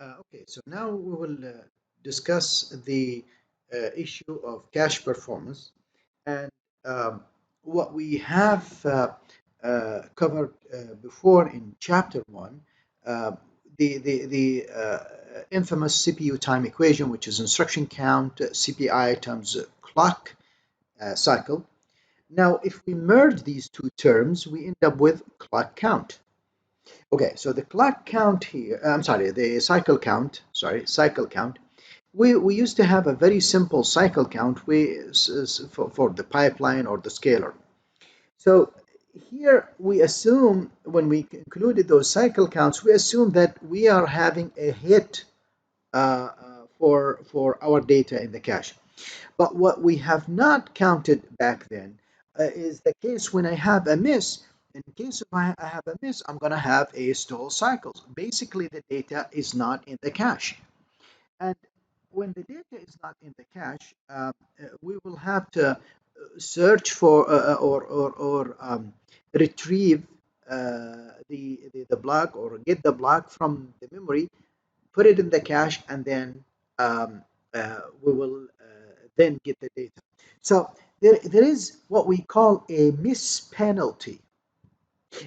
Okay, so now we will discuss the issue of cache performance, and um, what we have covered before in chapter one, uh, the infamous CPU time equation, which is instruction count CPI times clock cycle. Now, if we merge these two terms, we end up with clock count. Okay, so the clock count here, I'm sorry, the cycle count, cycle count. We used to have a very simple cycle count for the pipeline or the scaler. So here we assume when we included those cycle counts, we assume that we are having a hit for our data in the cache. But what we have not counted back then is the case when I have a miss. In case if I have a miss, I'm going to have a stall cycles. Basically, the data is not in the cache. And when the data is not in the cache, we will have to search for or retrieve the block or get the block from the memory, put it in the cache, and then we will then get the data. So there is what we call a miss penalty,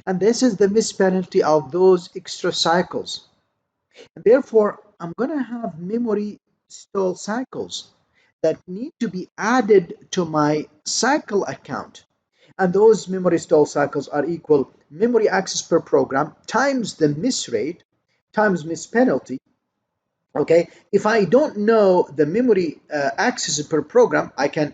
and this is the miss penalty of those extra cycles. And therefore, I'm going to have memory stall cycles that need to be added to my cycle account. And those memory stall cycles are equal memory access per program times the miss rate times miss penalty. Okay, if I don't know the memory access per program, I can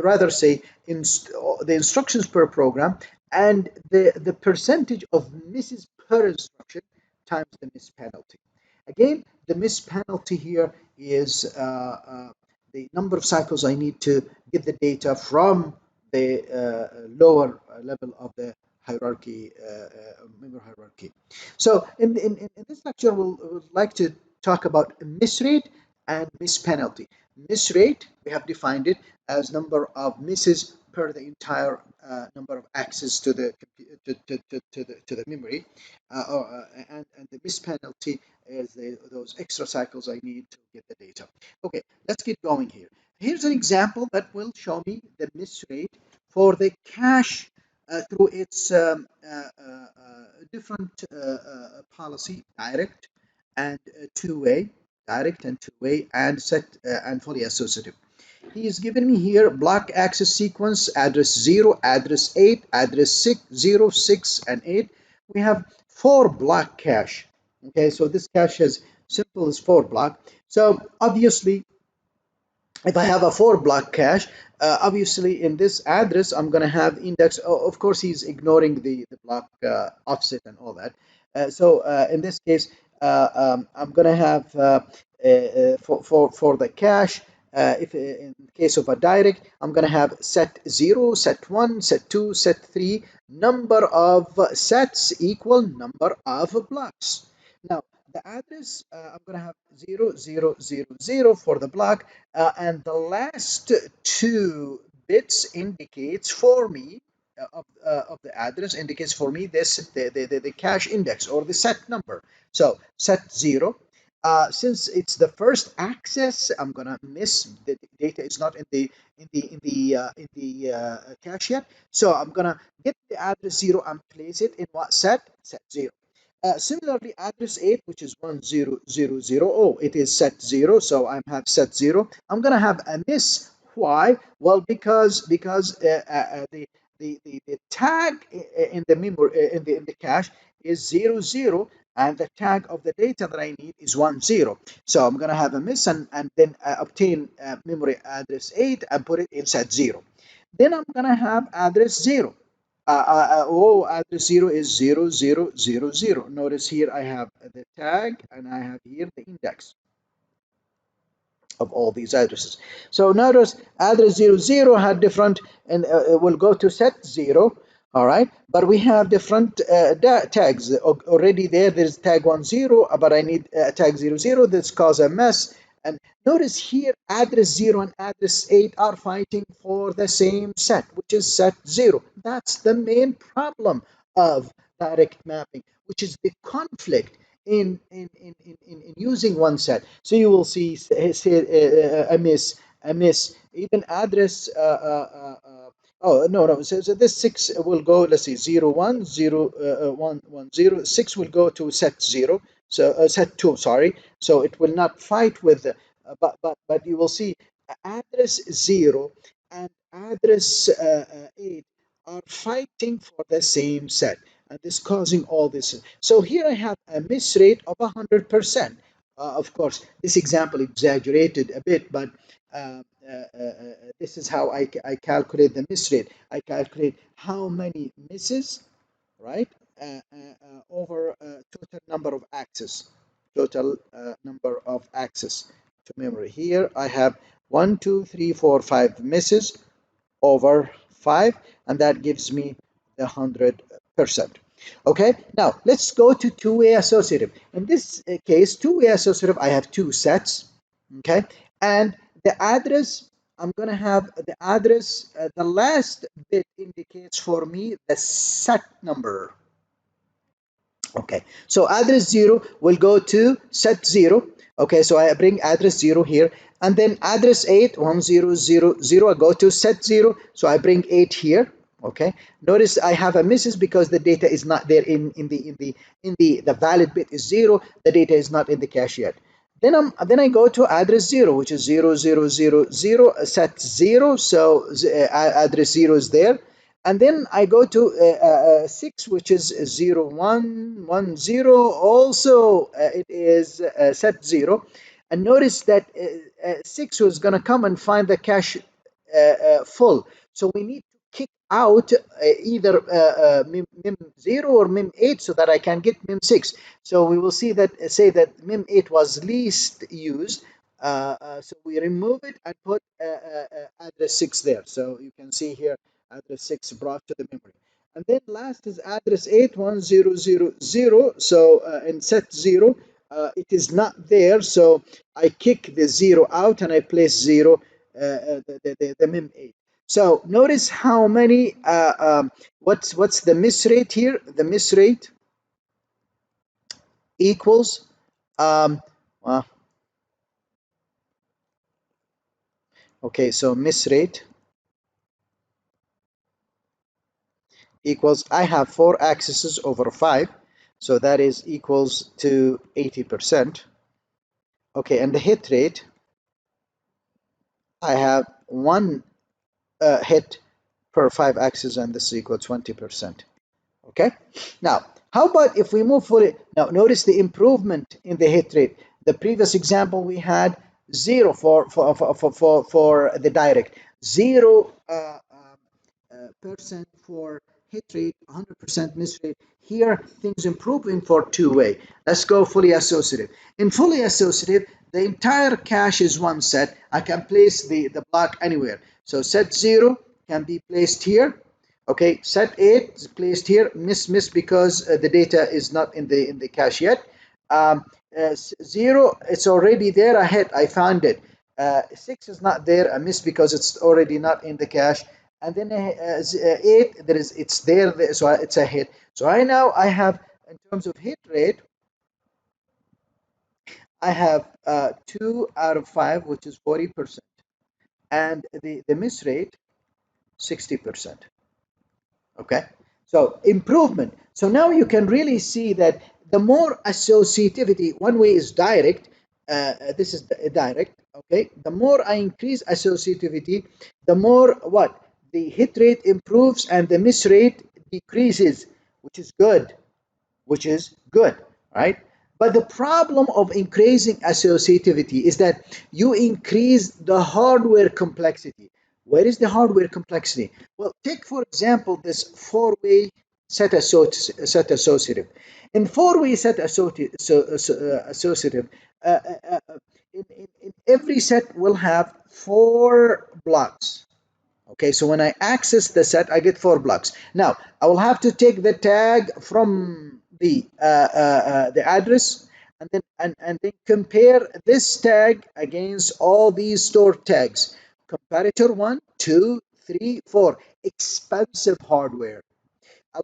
rather say the instructions per program and the percentage of misses per instruction times the miss penalty. Again, the miss penalty here is the number of cycles I need to get the data from the lower level of the hierarchy, memory hierarchy. So in this lecture, we'll like to talk about miss rate and miss penalty. Miss rate, we have defined it as number of misses per the entire number of access to the to the memory, and the miss penalty is those extra cycles I need to get the data. Okay, let's get going here. Here's an example that will show me the miss rate for the cache through its different policy, direct and two-way, direct and two-way, and set and fully associative. He is given me here block access sequence, address 0, address 8, address 6, 0, 6, and 8. We have 4 block cache. Okay, so this cache is simple as 4 block. So obviously, if I have a 4 block cache, obviously in this address I'm going to have index. Oh, of course, he's ignoring the block offset and all that. So in this case, I'm going to have for the cache. If in case of a direct, I'm going to have set 0, set 1, set 2, set 3. Number of sets equal number of blocks. Now, the address, I'm going to have 0, 0, 0, 0 for the block, and the last 2 bits indicates for me of the address indicates for me this the cache index or the set number. So set 0. Since it's the first access, I'm gonna miss the data is not in the cache yet. So I'm gonna get the address 0 and place it in what set? Set 0. Similarly, address 8, which is 1000, oh, it is set 0, so I have set 0. I'm going to have a miss. Why? Well, because the tag in the memory in the cache is 00, and the tag of the data that I need is 10. So I'm going to have a miss and then obtain memory address 8 and put it in set 0. Then I'm going to have address 0. Address 0 is 0000. Notice here I have the tag and I have here the index of all these addresses. So notice address 00 had different, and we'll go to set 0. All right, but we have different tags already there. There's tag 10, but I need tag 00. This causes a mess. And notice here address 0 and address 8 are fighting for the same set, which is set 0. That's the main problem of direct mapping, which is the conflict in using one set. So you will see say, a miss, even address. Oh no, so this 6 will go, let's see, 0 1 0 1 1 0. 6 will go to set 0, so set 2, sorry. So it will not fight with but you will see address 0 and address 8 are fighting for the same set, and this causing all this. So here I have a miss rate of 100%. Of course, this example exaggerated a bit, but this is how I calculate the miss rate. I calculate how many misses, right, over total number of access, to memory. Here I have 1, 2, 3, 4, 5 misses over 5, and that gives me the 100%. Okay, now let's go to two-way associative. In this case, two-way associative, I have two sets. Okay, and the address, I'm going to have the address, the last bit indicates for me the set number. Okay, so address 0 will go to set 0. Okay, so I bring address 0 here, and then address 8 1000, I go to set 0, so I bring 8 here. Okay, notice I have a misses because the data is not there in the valid bit is 0. The data is not in the cache yet. Then I go to address 0, which is 0000, set 0, so address 0 is there. And then I go to 6, which is 0110, also it is set 0. And notice that 6 was going to come and find the cache full, so we need to kick out either mim 0 or mim 8 so that I can get mim 6. So we will see that, say that mim 8 was least used, so we remove it and put address 6 there. So you can see here address 6 brought to the memory. And then last is address 81000. So in set 0, it is not there, so I kick the 0 out and I place 0, the mim 8. So notice how many, what's the miss rate here? The miss rate equals, well, okay, so miss rate equals, I have 4 accesses over 5, so that is equals to 80%. Okay, and the hit rate, I have 1 hit per 5 accesses, and this is equal to 20%. Okay, now how about if we move forward? Now notice the improvement in the hit rate. The previous example we had 0 for the direct, 0 percent for hit rate, 100% miss rate. Here things improving for two-way. Let's go fully associative. In fully associative, the entire cache is one set. I can place the block anywhere. So set 0 can be placed here. Okay, set 8 is placed here. Miss because the data is not in the cache yet. 0, it's already there. I found it. 6 is not there. I miss because it's already not in the cache. And then 8, it's there, so it's a hit. So right now I have, in terms of hit rate, I have 2 out of 5, which is 40%, and the miss rate 60%. Okay, so improvement. So now you can really see that the more associativity, one way is direct, this is direct. Okay, the more I increase associativity, the more what the hit rate improves and the miss rate decreases, which is good, right? But the problem of increasing associativity is that you increase the hardware complexity. Where is the hardware complexity? Well, take for example this four-way set associative. In four-way set associative, in every set will have 4 blocks. Okay, so when I access the set, I get 4 blocks. Now, I will have to take the tag from the address, and then compare this tag against all these stored tags. Comparator 1, 2, 3, 4. Expensive hardware,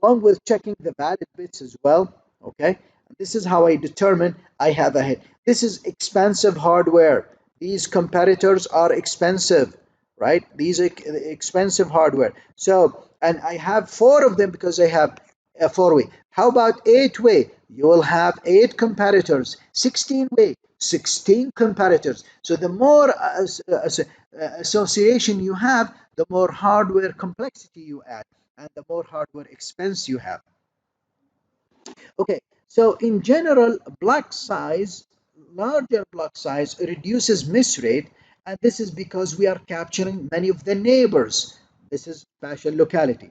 along with checking the valid bits as well. Okay, This is how I determine I have a hit. This is expensive hardware. These competitors are expensive, right? These are expensive hardware. So, and I have four of them because I have a four-way. How about eight-way? You will have eight competitors. 16-way, 16 competitors. So the more association you have, the more hardware complexity you add, and the more hardware expense you have. Okay, so in general, block size, larger block size reduces miss rate, and this is because we are capturing many of the neighbors. This is spatial locality.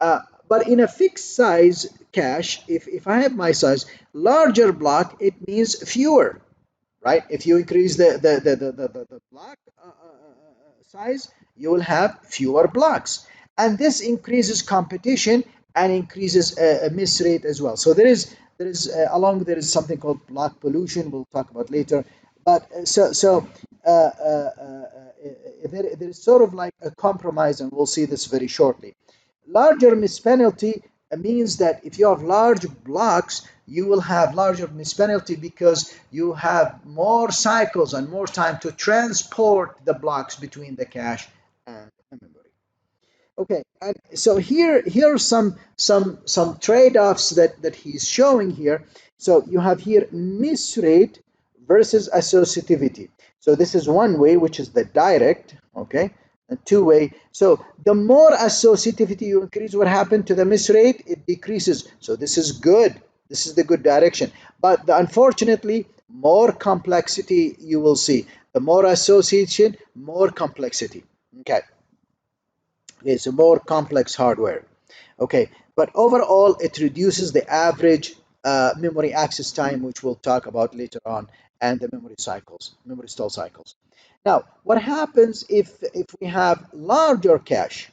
But in a fixed size cache, if I have my size, larger block, it means fewer, right? If you increase the block size, you will have fewer blocks. And this increases competition and increases a miss rate as well. So there is something called block pollution we'll talk about later. But there is sort of like a compromise, and we'll see this very shortly. Larger miss penalty means that if you have large blocks, you will have larger miss penalty because you have more cycles and more time to transport the blocks between the cache and the memory. Okay, and so here are some trade-offs that he's showing here. So you have here miss rate versus associativity. So this is one way, which is the direct, okay, and two-way. So the more associativity you increase, what happened to the miss rate? It decreases. So this is good. This is the good direction. But unfortunately, more complexity you will see. The more association, more complexity. Okay. It's a more complex hardware. Okay, but overall, it reduces the average memory access time, which we'll talk about later on, and the memory cycles, memory stall cycles. Now, what happens if we have larger cache?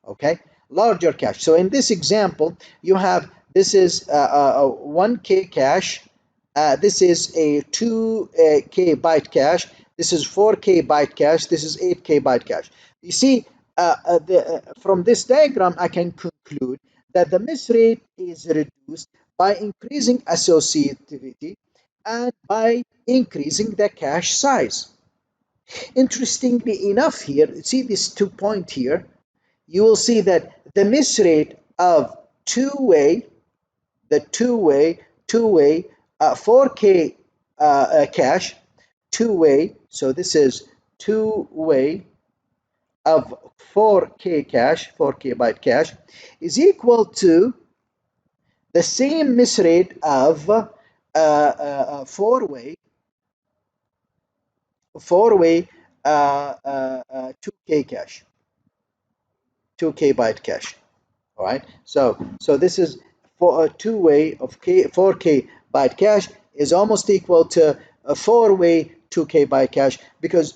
Okay, larger cache. So in this example, you have this is a 1K cache. This is a 2K byte cache. This is 4K byte cache. This is 8K byte cache. You see, from this diagram, I can conclude that the miss rate is reduced by increasing associativity and by increasing the cache size. Interestingly enough, here, see this 2 point here, you will see that the miss rate of two-way, the two-way 4K cache, two-way, so this is two-way of 4K cache, 4K byte cache, is equal to the same miss rate of four-way 2K cache, 2K byte cache. All right. So this is for a two-way of 4K byte cache is almost equal to a four-way 2K byte cache because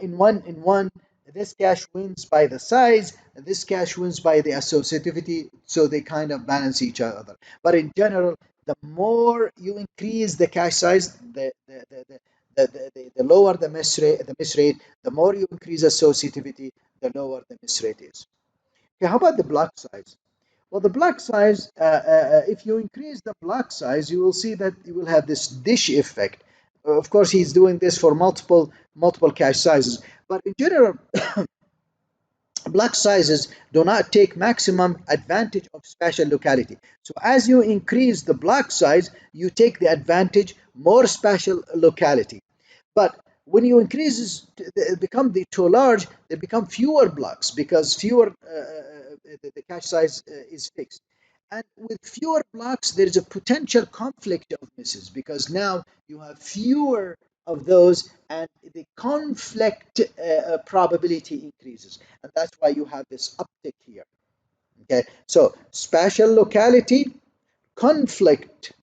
in one this cache wins by the size, and this cache wins by the associativity, so they kind of balance each other. But in general, the more you increase the cache size, the lower the miss rate, the more you increase associativity, the lower the miss rate is. Okay, how about the block size? Well, the block size, if you increase the block size, you will see that you will have this dish effect. Of course, he's doing this for multiple cache sizes, but in general, block sizes do not take maximum advantage of spatial locality. So as you increase the block size, you take the advantage more spatial locality. But when you increase become too large, they become fewer blocks because fewer the cache size is fixed. And with fewer blocks, there is a potential conflict of misses because now you have fewer of those and the conflict probability increases. And that's why you have this uptick here. Okay, so spatial locality, conflict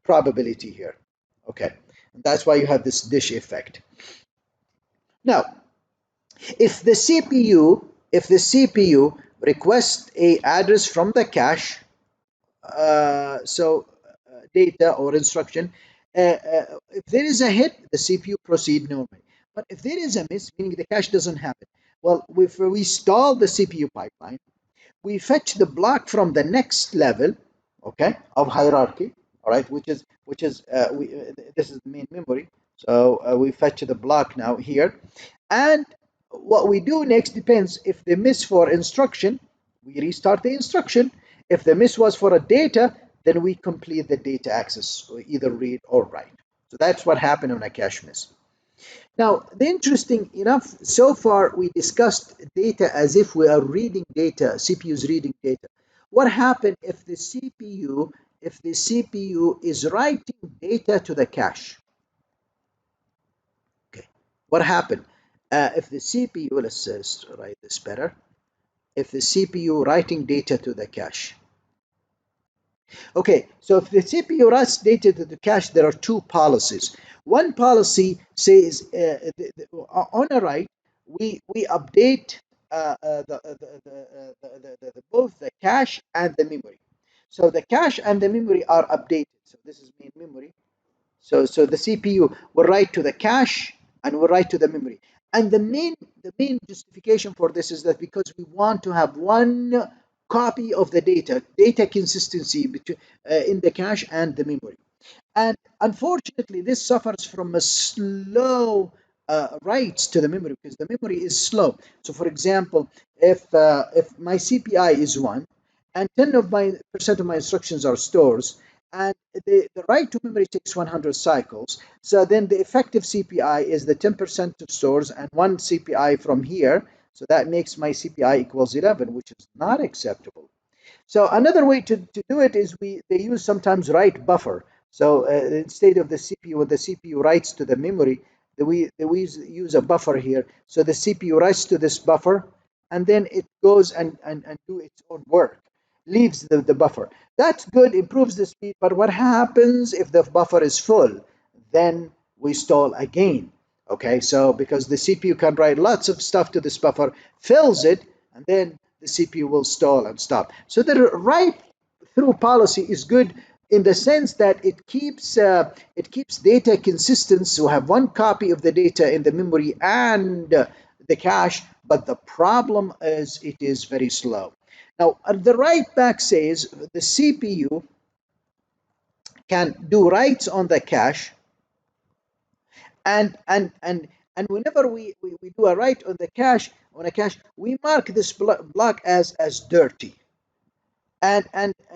probability here. Okay, and that's why you have this dish effect. Now, if the CPU requests a address from the cache, data or instruction, if there is a hit, the CPU proceed normally. But if there is a miss, meaning the cache doesn't happen, well, if we stall the CPU pipeline, we fetch the block from the next level, okay, of hierarchy, all right, this is the main memory. So we fetch the block now here, and what we do next depends. If the miss for instruction, we restart the instruction. If the miss was for a data, then we complete the data access, or either read or write. So that's what happened on a cache miss. Now, the interesting enough, so far we discussed data as if we are reading data, CPU is reading data. What happened if the CPU is writing data to the cache? Okay, what happened if the CPU, let's write this better, if the CPU writing data to the cache? Okay, so if the CPU writes data to the cache, there are two policies. One policy says on a write, we update both the cache and the memory. So the cache and the memory are updated. So this is main memory. So the CPU will write to the cache and will write to the memory. And the main justification for this is that because we want to have one copy of the data consistency between in the cache and the memory. And unfortunately, this suffers from a slow writes to the memory because the memory is slow. So, for example, if my CPI is 1 and 10% of my instructions are stores, and the write to memory takes 100 cycles, so then the effective CPI is the 10% of stores and 1 CPI from here. So that makes my CPI equals 11, which is not acceptable. So another way to do it is they use sometimes write buffer. So instead of the CPU, when the CPU writes to the memory, we use a buffer here. So the CPU writes to this buffer, and then it goes and do its own work, leaves the buffer. That's good, improves the speed, but what happens if the buffer is full? Then we stall again. Okay, so because the CPU can write lots of stuff to this buffer, fills it, and then the CPU will stall and stop. So the write through policy is good in the sense that it keeps data consistent. So have one copy of the data in the memory and the cache, but the problem is it is very slow. Now the write back says the CPU can do writes on the cache, and whenever we do a write on the cache on a cache, we mark this block as dirty. And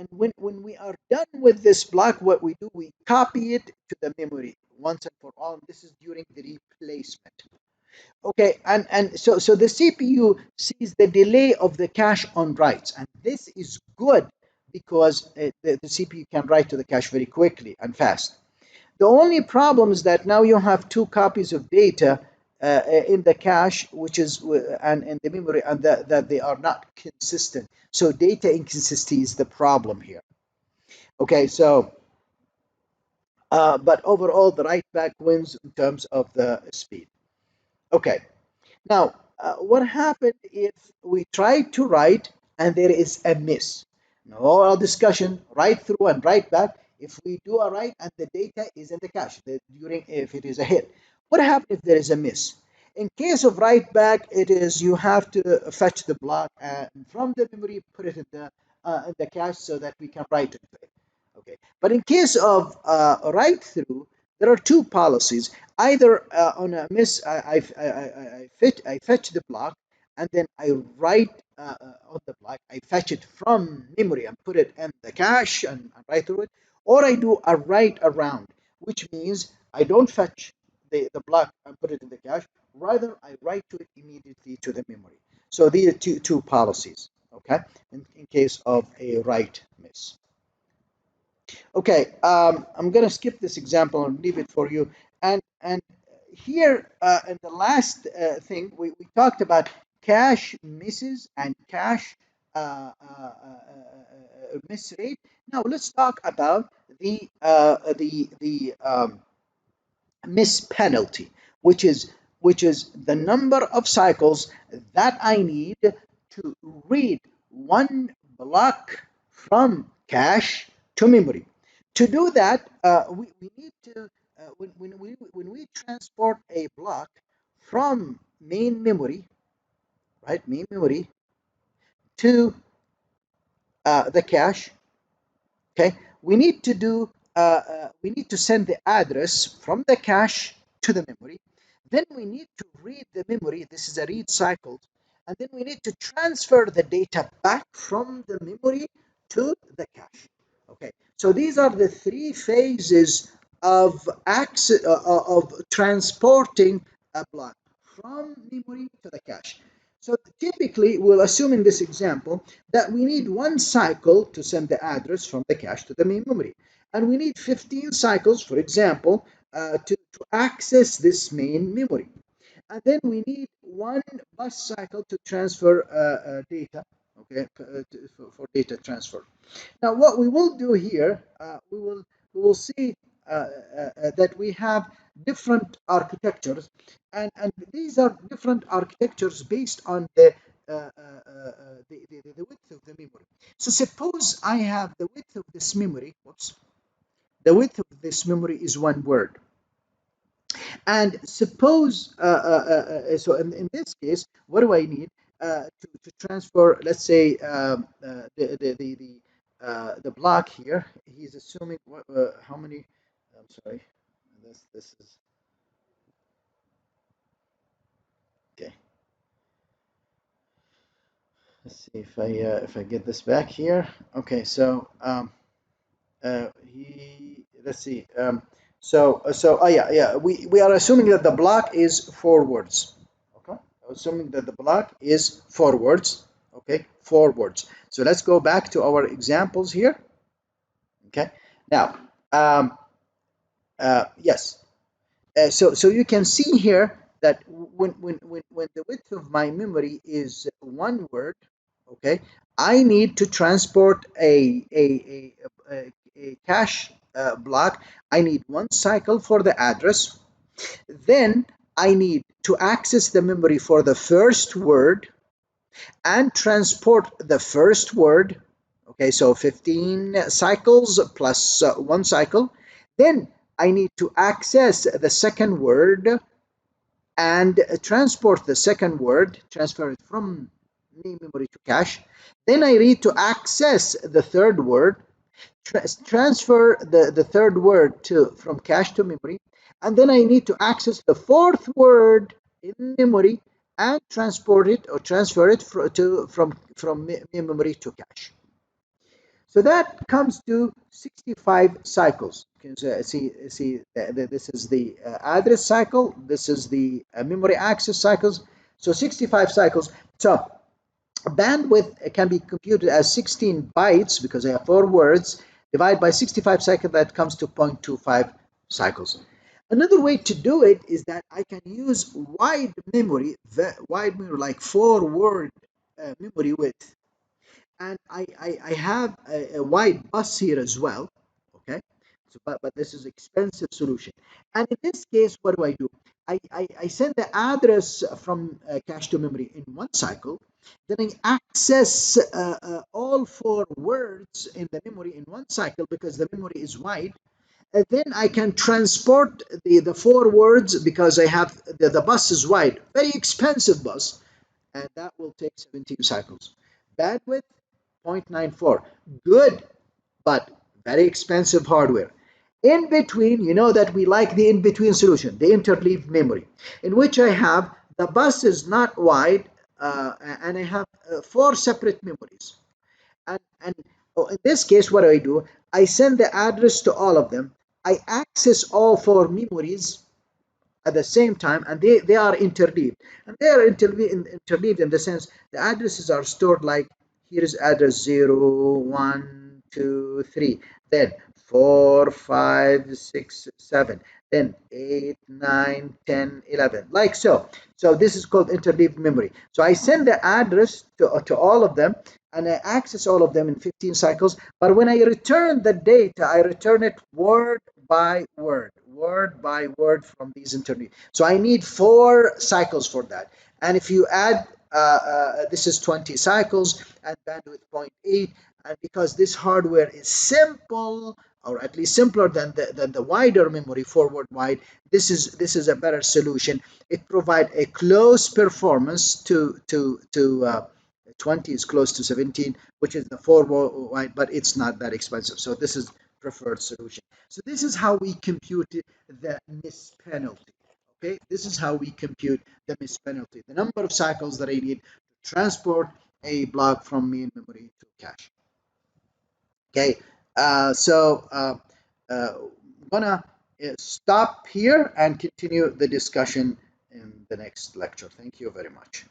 when we are done with this block, what we do, we copy it to the memory once and for all. This is during the replacement. Okay, and so the CPU sees the delay of the cache on writes, and this is good because the CPU can write to the cache very quickly and fast. The only problem is that now you have two copies of data in the cache, which is and in the memory, and that they are not consistent. So data inconsistency is the problem here. Okay, so but overall, the write back wins in terms of the speed. Okay, now what happened if we try to write and there is a miss? Now, all our discussion, write through and write back. If we do a write and the data is in the cache, during if it is a hit, what happens if there is a miss? In case of write back, it is you have to fetch the block and from the memory, put it in the cache so that we can write it. Okay, but in case of write through, there are two policies. Either on a miss, I fetch the block and then I write on the block. I fetch it from memory and put it in the cache and write through it, or I do a write around, which means I don't fetch the block and put it in the cache. Rather, I write to it immediately to the memory. So these are two policies. Okay, in case of a write miss. Okay, I'm going to skip this example and leave it for you. And here in the last thing, we talked about cache misses and cache miss rate. Now let's talk about the miss penalty, which is the number of cycles that I need to read one block from cache to memory. To do that, we need to when we transport a block from main memory, right, main memory to the cache. Okay, we need to do we need to send the address from the cache to the memory. Then we need to read the memory. This is a read cycle. And then we need to transfer the data back from the memory to the cache. Okay, so these are the three phases of transporting a block from memory to the cache. So typically, we'll assume in this example that we need one cycle to send the address from the cache to the main memory. And we need 15 cycles, for example, to access this main memory. And then we need one bus cycle to transfer data, okay, for data transfer. Now, what we will do here, we will see that we have different architectures, and these are different architectures based on the width of the memory. So suppose I have the width of this memory. Whoops, the width of this memory is 1 word. And suppose, so in this case, what do I need to transfer, let's say, the block here? He's assuming how many, I'm sorry, this is, okay. Let's see if I get this back here. Okay, so let's see. Oh yeah, we are assuming that the block is 4 words. Okay, assuming that the block is 4 words. Okay, 4 words. So let's go back to our examples here. Okay, now yes. So you can see here that when the width of my memory is 1 word, okay, I need to transport a cache block. I need one cycle for the address. Then I need to access the memory for the first word and transport the first word. Okay, so 15 cycles plus 1 cycle. Then I need to access the second word and transport the second word, transfer it from main memory to cache. Then I need to access the third word, transfer the third word from cache to memory, and then I need to access the fourth word in memory and transport it or transfer it from main memory to cache. So that comes to 65 cycles. You can see this is the address cycle, this is the memory access cycles. So 65 cycles. So bandwidth can be computed as 16 bytes because I have 4 words. Divide by 65 cycles, that comes to 0.25 cycles. Another way to do it is that I can use wide memory like 4-word memory width. And I have a wide bus here as well, okay? So, but this is expensive solution. And in this case, what do? I send the address from cache to memory in one cycle. Then I access all 4 words in the memory in one cycle because the memory is wide. And then I can transport the 4 words because I have the bus is wide, very expensive bus, and that will take 17 cycles. Bandwidth 0.94. Good, but very expensive hardware. In between, you know that we like the in-between solution, the interleaved memory, in which I have the bus is not wide, and I have 4 separate memories. And in this case, what do? I send the address to all of them. I access all 4 memories at the same time, and they are interleaved. And they are interleaved in the sense the addresses are stored like here is address 0, 1, 2, 3, then 4, 5, 6, 7, then 8, 9, 10, 11, like so. So this is called interleaved memory. So I send the address to all of them, and I access all of them in 15 cycles. But when I return the data, I return it word by word from these interleaved. So I need 4 cycles for that. And if you add, this is 20 cycles and bandwidth 0.8, and because this hardware is simple, or at least simpler than the wider memory, 4-word wide, this is a better solution. It provides a close performance to 20 is close to 17, which is the 4-word wide, but it's not that expensive. So this is preferred solution. So this is how we compute the miss penalty. Okay, this is how we compute the miss penalty, the number of cycles that I need to transport a block from main memory to cache. Okay, I'm gonna stop here and continue the discussion in the next lecture. Thank you very much.